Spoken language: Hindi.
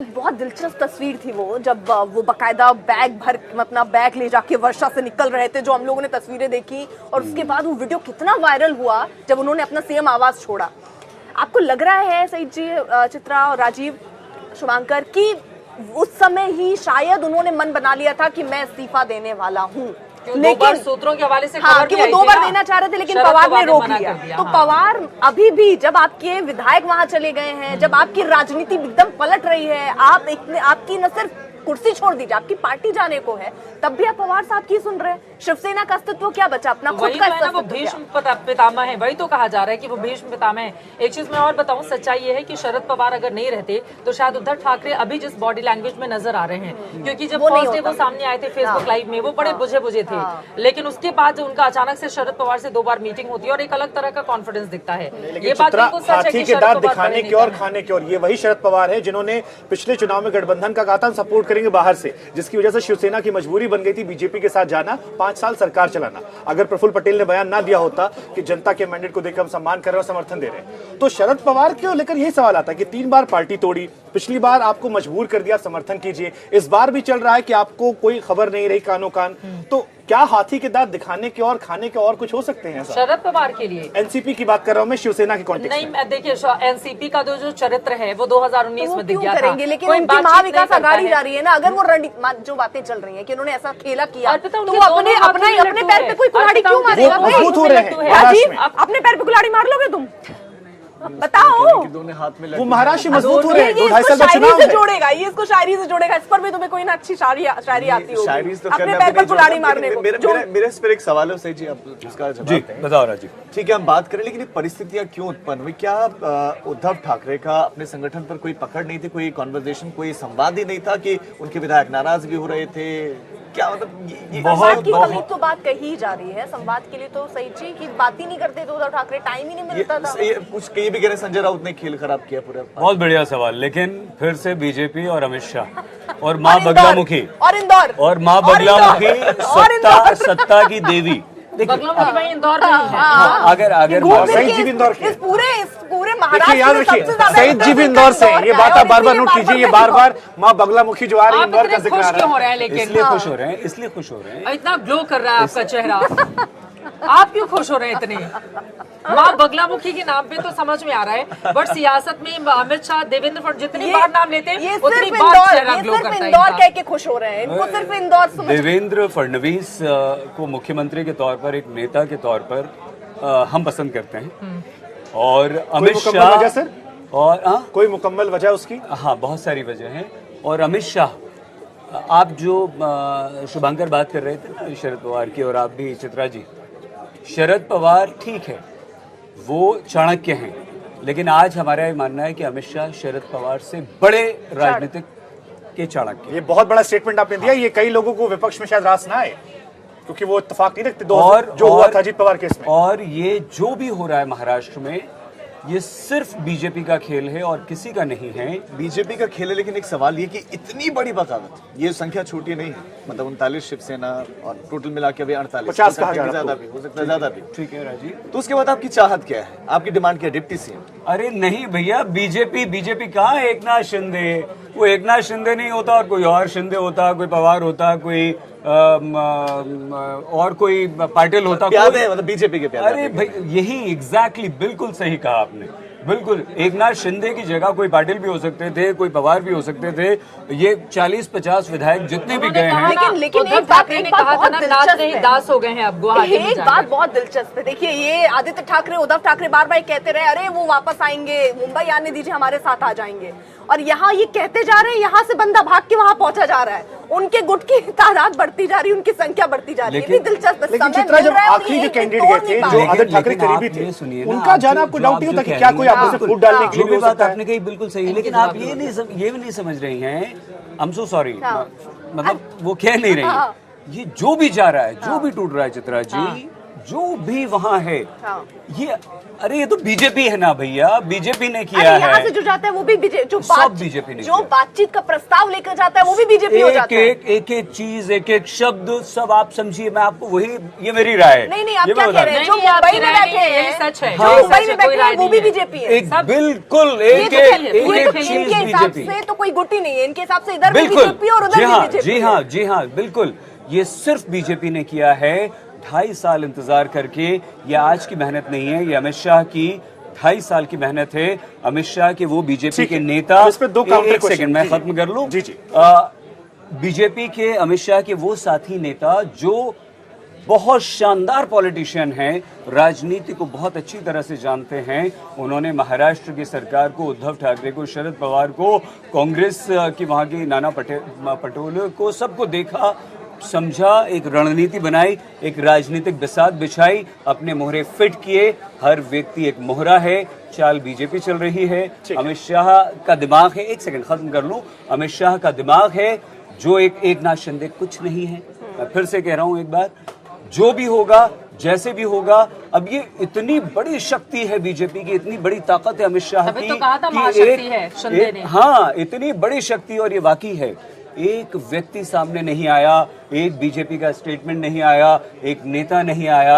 बहुत दिलचस्प तस्वीर थी वो, जब वो बकायदा बैग भर अपना बैग ले जाके वर्षा से निकल रहे थे, जो हम लोगों ने तस्वीरें देखी। और उसके बाद वो वीडियो कितना वायरल हुआ जब उन्होंने अपना सीएम आवाज छोड़ा। आपको लग रहा है सईद जी, चित्रा और राजीव, शुभांकर, कि उस समय ही शायद उन्होंने मन बना लिया था कि मैं इस्तीफा देने वाला हूँ, लेकिन सूत्रों के हवाले से हाँ, कि वो 2 बार देना चाह रहे थे, लेकिन पवार ने रोक लिया। तो पवार अभी भी, जब आपके विधायक वहां चले गए हैं, जब आपकी राजनीति एकदम पलट रही है, आपकी न सिर्फ कुर्सी छोड़ दीजिए, आपकी पार्टी जाने को है, तब भी आप पवार साहब की सुन रहे हैं। शिवसेना का अस्तित्व क्या बचा? अपना खुद का अस्तित्व। वो भीष्म पितामह है, वही तो कहा जा रहा है कि वो भीष्म पितामह है। एक चीज मैं और बताऊं, सच्चाई ये है कि शरद पवार अगर नहीं रहते तो शायद उद्धव ठाकरे अभी जिस बॉडी लैंग्वेज में नजर आ रहे हैं, क्योंकि जब फर्स्ट डे वो सामने आए थे फेसबुक लाइव में, वो बड़े बुझे थे, लेकिन उसके बाद उनका अचानक से शरद पवार से 2 बार मीटिंग होती है और एक अलग तरह का कॉन्फिडेंस दिखता है। ये बात बिल्कुल सच है कि दांत दिखाने की और खाने की और ये वही शरद पवार है जिन्होंने पिछले चुनाव में गठबंधन का कहा था सपोर्ट करेंगे बाहर से, जिसकी वजह से शिवसेना की मजबूरी बन गई थी बीजेपी के साथ जाना, 5 साल सरकार चलाना। अगर प्रफुल्ल पटेल ने बयान ना दिया होता कि जनता के मैंडेट को देखकर हम सम्मान कर रहे हैं और समर्थन दे रहे हैं, तो शरद पवार को लेकर यही सवाल आता है कि 3 बार पार्टी तोड़ी, पिछली बार आपको मजबूर कर दिया समर्थन कीजिए, इस बार भी चल रहा है कि आपको कोई खबर नहीं रही कानो कान। तो क्या हाथी के दांत दिखाने के और खाने के और कुछ हो सकते हैं शरद पवार के लिए? एनसीपी की बात कर रहा हूं मैं, शिवसेना के कॉन्टेक्स्ट में नहीं। देखिए, एनसीपी का जो चरित्र है वो 2019 में दिख गया था, लेकिन उनकी महाविकास आघाड़ी जा रही है ना। अगर वो जो बातें चल रही है कि उन्होंने ऐसा खेला किया, तो वो अपने पैर पे कोई कुल्हाड़ी क्यों मारेगा? मजबूत हो रहे हैं राजीव, अपने पैर पे कुल्हाड़ी मार लोगे तुम? बताओ। दोनों हाथ में वो महाराष्ट्र मजबूत हो रहे हैं। 2-2.5 साल का शायरी चुनाव से है। जोड़ेगा, ये इसको शायरी से जोड़ेगा। इस पर भी तुम्हें कोई ना अच्छी शायरी आती होगी, शायरी तो अपने पैर पर कुल्हाड़ी मारने को। मेरे इस पर एक सवाल है सही जी, आप उसका जवाब दें। बताओ राजीव। ठीक है, हम बात करें, लेकिन ये परिस्थितियां क्यों उत्पन्न हुई? क्या उद्धव ठाकरे का अपने संगठन पर कोई पकड़ नहीं थी, कोई कॉन्वर्सेशन, कोई संवाद ही नहीं था कि उनके विधायक नाराज भी हो रहे थे? क्या मतलब संवाद की कमी तो बात कही जा रही है। संवाद के लिए तो सही जी की बात ही नहीं करते तो उद्धव ठाकरे, टाइम ही नहीं मिलता था। कुछ ये भी कह रहे संजय राउत ने खेल खराब किया पूरा। बहुत बढ़िया सवाल, लेकिन फिर से बीजेपी और अमित शाह और माँ बगलामुखी और इंदौर और माँ बगलामुखी सत्ता की देवी। देखिए इंदौर में अगर सईद जी भी इंदौर के, इस पूरे महाराष्ट्र याद रखिए, सईद जी भी इंदौर से, ये बात आप बार-बार नोट कीजिए, ये बार-बार माँ बगलामुखी जो आ रही है इंदौर का जिक्र आ रहा है। इसलिए खुश हो रहे हैं, इसलिए खुश हो रहे हैं। इतना ग्लो कर रहा है आपका चेहरा, आप क्यों खुश हो रहे हैं इतने? माँ बगलामुखी के नाम पे तो समझ में आ रहा है, बट सियासत में अमित शाह, देवेंद्र फडणवीस जितनी बार नाम लेते हैं उतनी बार चेहरा ग्लो करता है। इंदौर कह के खुश हो रहे हैं, इनको सिर्फ इंदौर समझ। देवेंद्र फडणवीस को मुख्यमंत्री के तौर पर, एक नेता के तौर पर हम पसंद करते हैं, और अमित शाह सर और कोई मुकम्मल वजह उसकी? हाँ, बहुत सारी वजह हैं। और अमित शाह, आप जो शुभांकर बात कर रहे थे ना शरद पवार की, और आप भी चित्रा जी, शरद पवार ठीक है, वो चाणक्य हैं, लेकिन आज हमारा ये मानना है कि अमित शाह शरद पवार से बड़े राजनीतिक के चाणक्य। ये बहुत बड़ा स्टेटमेंट आपने दिया, ये कई लोगों को विपक्ष में शायद रास ना आए, क्योंकि वो इत्तेफाक नहीं रखते जो हुआ था अजीत पवार केस में। और ये जो भी हो रहा है महाराष्ट्र में, ये सिर्फ बीजेपी का खेल है और किसी का नहीं है। बीजेपी का खेल है, लेकिन एक सवाल ये कि इतनी बड़ी बगावत, ये संख्या छोटी नहीं है, मतलब 39 शिवसेना और टोटल मिला के अभी 48, 50 का ज्यादा भी हो सकता है, ज्यादा भी। ठीक है राजीव, तो उसके बाद आपकी चाहत क्या है, आपकी डिमांड क्या है डिप्टी सीएम? अरे नहीं भैया, बीजेपी कहाँ है? एक नाथ शिंदे, वो एक नाथ शिंदे नहीं होता और कोई और शिंदे होता, कोई पवार होता, कोई और कोई पाटिल होता, प्यादे है, मतलब बीजेपी के प्यादे। अरे भाई, यही एग्जैक्टली बिल्कुल सही कहा आपने, बिल्कुल। एक नाथ शिंदे की जगह कोई पाटिल भी हो सकते थे, कोई पवार भी हो सकते थे। ये 40-50 विधायक जितने भी गए हैं, लेकिन उद्धव ठाकरे ने कहा था ना, नाच नहीं दास हो गए हैं अब गुवाहाटी में। एक बात बहुत दिलचस्प है, देखिए, ये आदित्य ठाकरे, उद्धव ठाकरे बार बार कहते रहे, अरे वो वापस आएंगे, मुंबई आने दीजिए, हमारे साथ आ जाएंगे, और यहाँ ये कहते जा रहे हैं, यहाँ से बंदा भाग के वहाँ पहुंचा जा रहा है, उनके गुट की तादाद बढ़ती जा रही है, उनकी संख्या बढ़ती जा रही है। दिलचस्प। लेकिन चित्रा, जब आखिरी जो कैंडिडेट गए थे, जो आदित्य ठाकरे करीबी थे, उनका जाना आपको डाउट नहीं होता कि क्या कोई आपस में फूट डालने के लिए हो सकता है? आपने कही बिल्कुल सही, लेकिन आप ये भी नहीं समझ रही हैं, आई एम सो सॉरी, मतलब वो कह नहीं रही है, ये जो भी जा रहा है, जो भी टूट रहा है चित्रा जी, जो भी वहां है, हाँ। ये अरे ये तो बीजेपी है ना भैया, बीजेपी ने किया अरे यहाँ है। से जो जाता है वो भी जो सब बीजेपी ने जो किया। बातचीत का प्रस्ताव लेकर जाता है वो भी बीजेपी हो जाता है। एक चीज, एक एक शब्द सब आप समझिए। मैं आपको वही, ये मेरी राय है। नहीं आप ये क्या मैं कह बता रहे हैं? नहीं, जो नहीं, मुंबई आपकी में राय बैठे नहीं है, हैं, ये सच है। जो ये मुंबई सच है, में कोई बैठे हैं राय वो भी नहीं है। बीजेपी है। एक बिल्कुल ये एक तो चलिए, एक ये एक तो चीज इनके हिसाब बीजेपी। से तो कोई गुटी नहीं है, इनके हिसाब से इधर भी बिल्कुल, बीजेपी और उधर जी भी हाँ, बीजेपी। जी हाँ, जी हाँ, बिल्कुल। ये सिर्फ बीजेपी ने किया है। 2.5 साल इंतजार करके, ये आज की मेहनत नहीं है, ये अमित शाह की 2.5 साल की मेहनत है। अमित शाह के वो बीजेपी ठीक के है। नेता, इस पे दो काउंटर एक क्वेश्चन। सेकंड मैं जी, खत्म कर लूं। जी, जी। बीजेपी के अमित शाह के वो साथी नेता जो बहुत शानदार पॉलिटिशियन हैं, राजनीति को बहुत अच्छी तरह से जानते हैं। उन्होंने महाराष्ट्र की सरकार को, उद्धव ठाकरे को, शरद पवार को, कांग्रेस की वहां की नाना पटोले को, सबको देखा, समझा, एक रणनीति बनाई, एक राजनीतिक बिसात बिछाई, अपने मोहरे फिट किए। हर व्यक्ति एक मोहरा है, चाल बीजेपी चल रही है। अमित शाह का दिमाग है, एक सेकंड खत्म कर लूं, अमित शाह का दिमाग है जो एक नाथ शिंदे कुछ नहीं है। मैं फिर से कह रहा हूं एक बार, जो भी होगा, जैसे भी होगा, अब ये इतनी बड़ी शक्ति है बीजेपी की, इतनी बड़ी ताकत है अमित शाह तभी की तो कहा था कि महाशक्ति है शिंदे ने। हाँ, इतनी बड़ी शक्ति, और ये वाकई है। एक व्यक्ति सामने नहीं आया, एक बीजेपी का स्टेटमेंट नहीं आया, एक नेता नहीं आया,